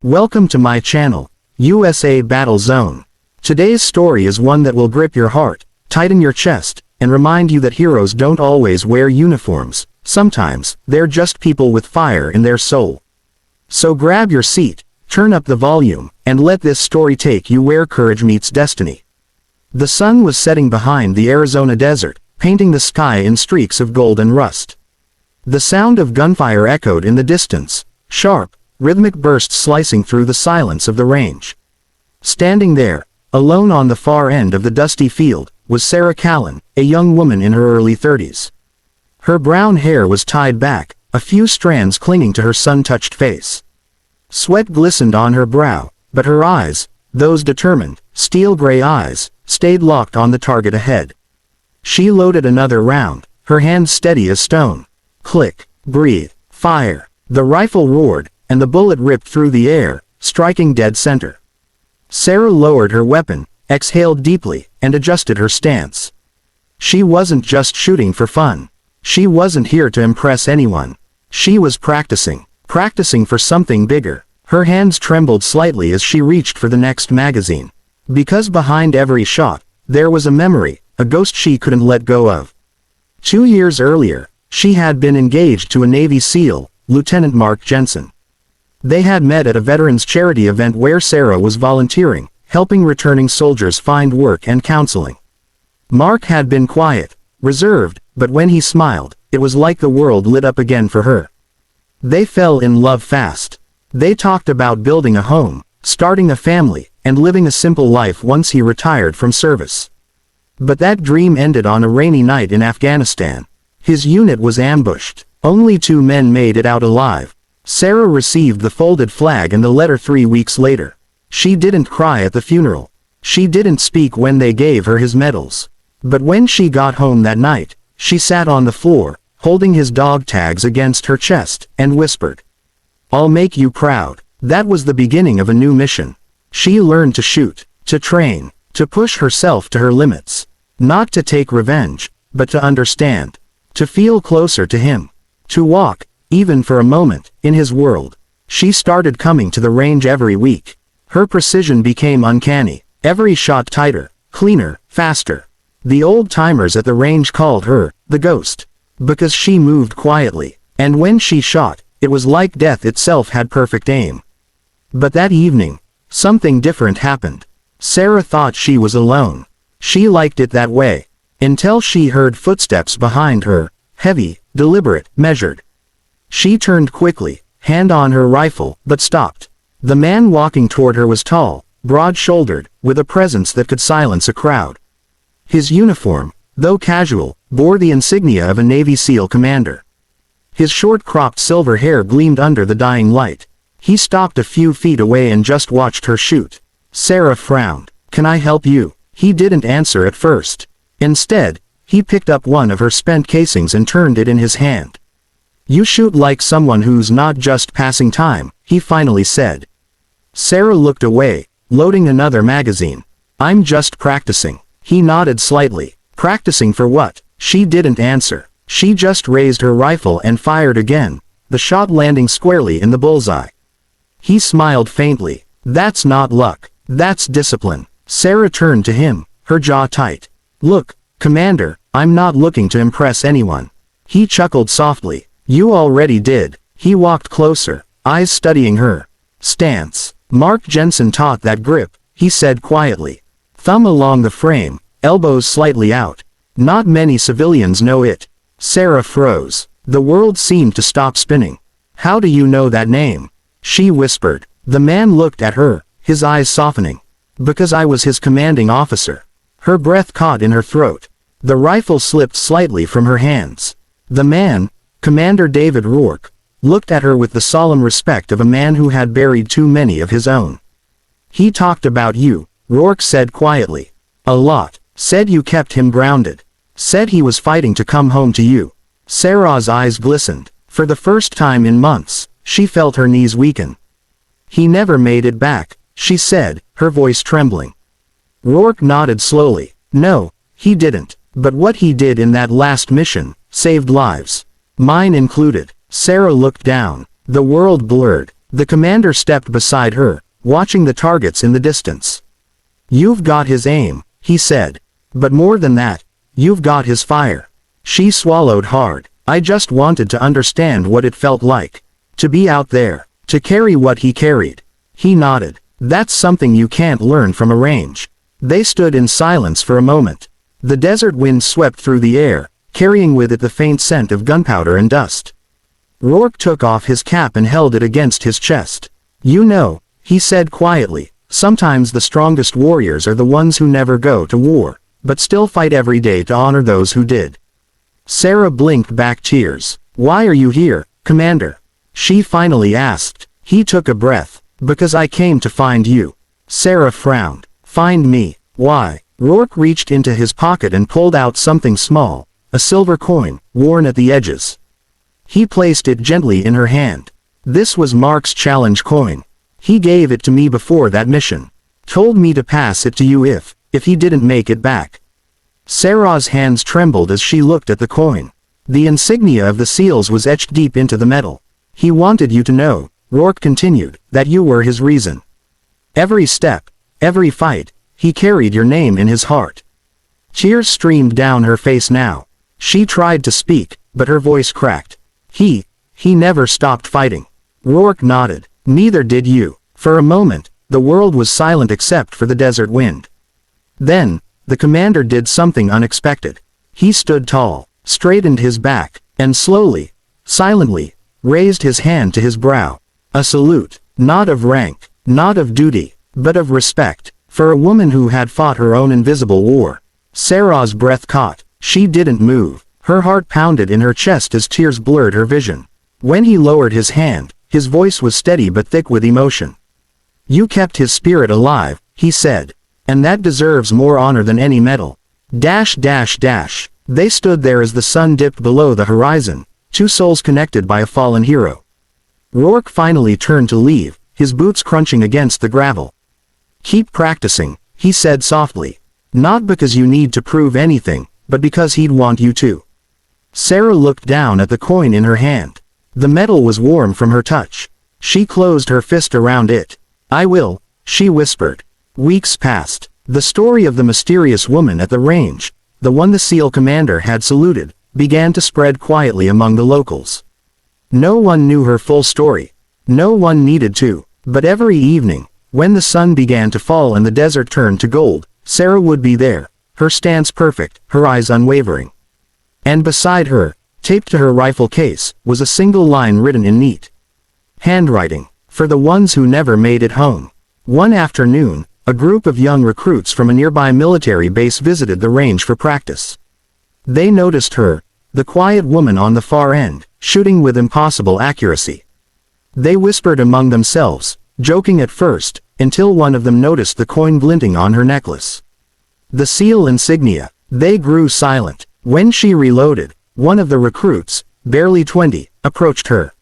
Welcome to my channel, USA Battle Zone. Today's story is one that will grip your heart, tighten your chest, and remind you that heroes don't always wear uniforms. Sometimes, they're just people with fire in their soul. So grab your seat, turn up the volume, and let this story take you where courage meets destiny. The sun was setting behind the Arizona desert, painting the sky in streaks of gold and rust. The sound of gunfire echoed in the distance, sharp, rhythmic bursts slicing through the silence of the range. Standing there, alone on the far end of the dusty field, was Sarah Callen, a young woman in her early 30s. Her brown hair was tied back, a few strands clinging to her sun-touched face. Sweat glistened on her brow, but her eyes, those determined, steel-gray eyes, stayed locked on the target ahead. She loaded another round, her hands steady as stone. Click, breathe, fire. The rifle roared, and the bullet ripped through the air, striking dead center. Sarah lowered her weapon, exhaled deeply, and adjusted her stance. She wasn't just shooting for fun. She wasn't here to impress anyone. She was practicing for something bigger. Her hands trembled slightly as she reached for the next magazine. Because behind every shot, there was a memory, a ghost she couldn't let go of. 2 years earlier, she had been engaged to a Navy SEAL, Lieutenant Mark Jensen. They had met at a veterans charity event where Sarah was volunteering, helping returning soldiers find work and counseling. Mark had been quiet, reserved, but when he smiled, it was like the world lit up again for her. They fell in love fast. They talked about building a home, starting a family, and living a simple life once he retired from service. But that dream ended on a rainy night in Afghanistan. His unit was ambushed. Only 2 men made it out alive. Sarah received the folded flag and the letter 3 weeks later. She didn't cry at the funeral. She didn't speak when they gave her his medals. But when she got home that night, she sat on the floor, holding his dog tags against her chest, and whispered, "I'll make you proud." That was the beginning of a new mission. She learned to shoot, to train, to push herself to her limits. Not to take revenge, but to understand. To feel closer to him. To walk, even for a moment, in his world. She started coming to the range every week. Her precision became uncanny, every shot tighter, cleaner, faster. The old-timers at the range called her, the ghost. Because she moved quietly, and when she shot, it was like death itself had perfect aim. But that evening, something different happened. Sarah thought she was alone. She liked it that way. Until she heard footsteps behind her, heavy, deliberate, measured. She turned quickly, hand on her rifle, but stopped. The man walking toward her was tall, broad-shouldered, with a presence that could silence a crowd. His uniform, though casual, bore the insignia of a Navy SEAL commander. His short-cropped silver hair gleamed under the dying light. He stopped a few feet away and just watched her shoot. Sarah frowned. "Can I help you?" He didn't answer at first. Instead, he picked up one of her spent casings and turned it in his hand. "You shoot like someone who's not just passing time," he finally said. Sarah looked away, loading another magazine. "I'm just practicing." He nodded slightly. "Practicing for what?" She didn't answer. She just raised her rifle and fired again, the shot landing squarely in the bullseye. He smiled faintly. "That's not luck. That's discipline." Sarah turned to him, her jaw tight. "Look, Commander, I'm not looking to impress anyone." He chuckled softly. "You already did." He walked closer, eyes studying her stance. "Mark Jensen taught that grip," he said quietly. "Thumb along the frame, elbows slightly out. Not many civilians know it." Sarah froze. The world seemed to stop spinning. "How do you know that name?" She whispered. The man looked at her, his eyes softening. "Because I was his commanding officer." Her breath caught in her throat. The rifle slipped slightly from her hands. The man, Commander David Rourke, looked at her with the solemn respect of a man who had buried too many of his own. "He talked about you," Rourke said quietly. "A lot. Said you kept him grounded. Said he was fighting to come home to you." Sarah's eyes glistened. For the first time in months, she felt her knees weaken. "He never made it back," she said, her voice trembling. Rourke nodded slowly. "No, he didn't. But what he did in that last mission, saved lives. Mine included." Sarah looked down. The world blurred. The commander stepped beside her, watching the targets in the distance. "You've got his aim," he said. "But more than that, you've got his fire." She swallowed hard. "I just wanted to understand what it felt like. To be out there, to carry what he carried." He nodded. "That's something you can't learn from a range." They stood in silence for a moment. The desert wind swept through the air, carrying with it the faint scent of gunpowder and dust. Rourke took off his cap and held it against his chest. "You know," he said quietly, "sometimes the strongest warriors are the ones who never go to war, but still fight every day to honor those who did." Sarah blinked back tears. "Why are you here, Commander?" she finally asked. He took a breath. "Because I came to find you." Sarah frowned. "Find me? Why?" Rourke reached into his pocket and pulled out something small, a silver coin, worn at the edges. He placed it gently in her hand. "This was Mark's challenge coin. He gave it to me before that mission. Told me to pass it to you if he didn't make it back." Sarah's hands trembled as she looked at the coin. The insignia of the seals was etched deep into the metal. "He wanted you to know," Rourke continued, "that you were his reason. Every step, every fight, he carried your name in his heart." Tears streamed down her face now. She tried to speak, but her voice cracked. He never stopped fighting." Rourke nodded. "Neither did you." For a moment, the world was silent except for the desert wind. Then, the commander did something unexpected. He stood tall, straightened his back, and slowly, silently, raised his hand to his brow. A salute, not of rank, not of duty, but of respect, for a woman who had fought her own invisible war. Sarah's breath caught. She didn't move. Her heart pounded in her chest as tears blurred her vision. When he lowered his hand, his voice was steady but thick with emotion. "You kept his spirit alive," he said. "And that deserves more honor than any medal." They stood there as the sun dipped below the horizon, two souls connected by a fallen hero. Rourke finally turned to leave, his boots crunching against the gravel. "Keep practicing," he said softly. "Not because you need to prove anything, but because he'd want you to." Sarah looked down at the coin in her hand. The metal was warm from her touch. She closed her fist around it. "I will," she whispered. Weeks passed. The story of the mysterious woman at the range, the one the SEAL commander had saluted, began to spread quietly among the locals. No one knew her full story. No one needed to. But every evening, when the sun began to fall and the desert turned to gold, Sarah would be there, her stance perfect, her eyes unwavering. And beside her, taped to her rifle case, was a single line written in neat handwriting, "For the ones who never made it home." One afternoon, a group of young recruits from a nearby military base visited the range for practice. They noticed her, the quiet woman on the far end, shooting with impossible accuracy. They whispered among themselves, joking at first, until one of them noticed the coin glinting on her necklace. The SEAL insignia. They grew silent. When she reloaded, one of the recruits, barely 20, approached her.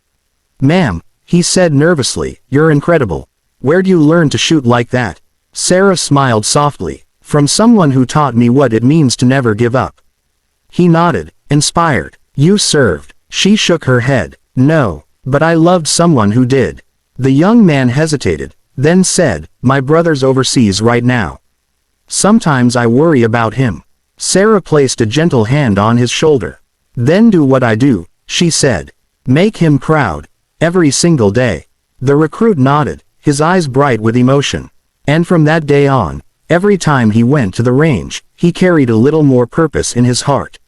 "Ma'am," he said nervously, "you're incredible. Where do you learn to shoot like that?" Sarah smiled softly. "From someone who taught me what it means to never give up." He nodded, inspired. "You served." She shook her head. "No, but I loved someone who did." The young man hesitated, then said, "My brother's overseas right now. Sometimes I worry about him." Sarah placed a gentle hand on his shoulder. "Then do what I do," she said. "Make him proud. Every single day." The recruit nodded, his eyes bright with emotion. And from that day on, every time he went to the range, he carried a little more purpose in his heart.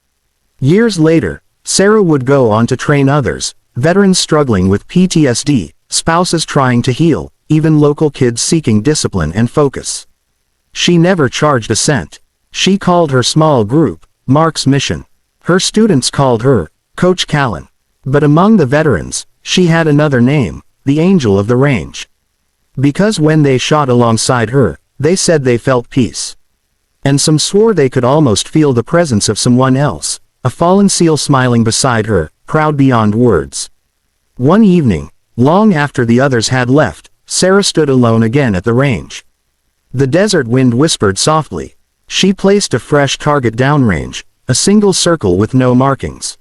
Years later, Sarah would go on to train others, veterans struggling with PTSD, spouses trying to heal, even local kids seeking discipline and focus. She never charged a cent. She called her small group, Mark's Mission. Her students called her, Coach Callen. But among the veterans, she had another name, the Angel of the Range. Because when they shot alongside her, they said they felt peace. And some swore they could almost feel the presence of someone else, a fallen SEAL smiling beside her, proud beyond words. One evening, long after the others had left, Sarah stood alone again at the range. The desert wind whispered softly. She placed a fresh target downrange, a single circle with no markings.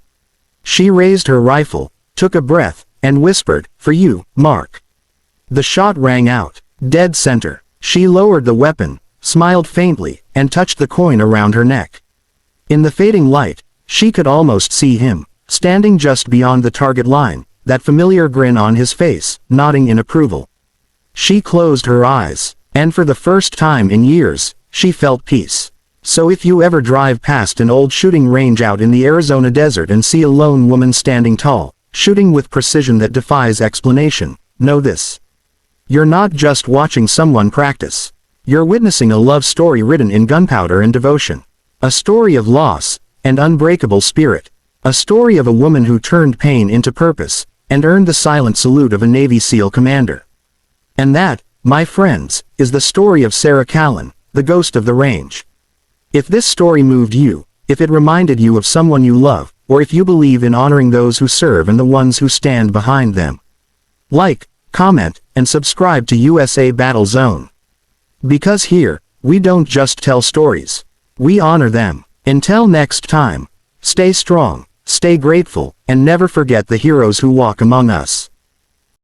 She raised her rifle, took a breath, and whispered, "For you, Mark." The shot rang out, dead center. She lowered the weapon, smiled faintly, and touched the coin around her neck. In the fading light, she could almost see him, standing just beyond the target line, that familiar grin on his face, nodding in approval. She closed her eyes, and for the first time in years, she felt peace. So if you ever drive past an old shooting range out in the Arizona desert and see a lone woman standing tall, shooting with precision that defies explanation, know this. You're not just watching someone practice. You're witnessing a love story written in gunpowder and devotion. A story of loss, and unbreakable spirit. A story of a woman who turned pain into purpose, and earned the silent salute of a Navy SEAL commander. And that, my friends, is the story of Sarah Callen, the ghost of the range. If this story moved you, if it reminded you of someone you love, or if you believe in honoring those who serve and the ones who stand behind them, like, comment, and subscribe to USA Battle Zone. Because here, we don't just tell stories. We honor them. Until next time, stay strong, stay grateful, and never forget the heroes who walk among us.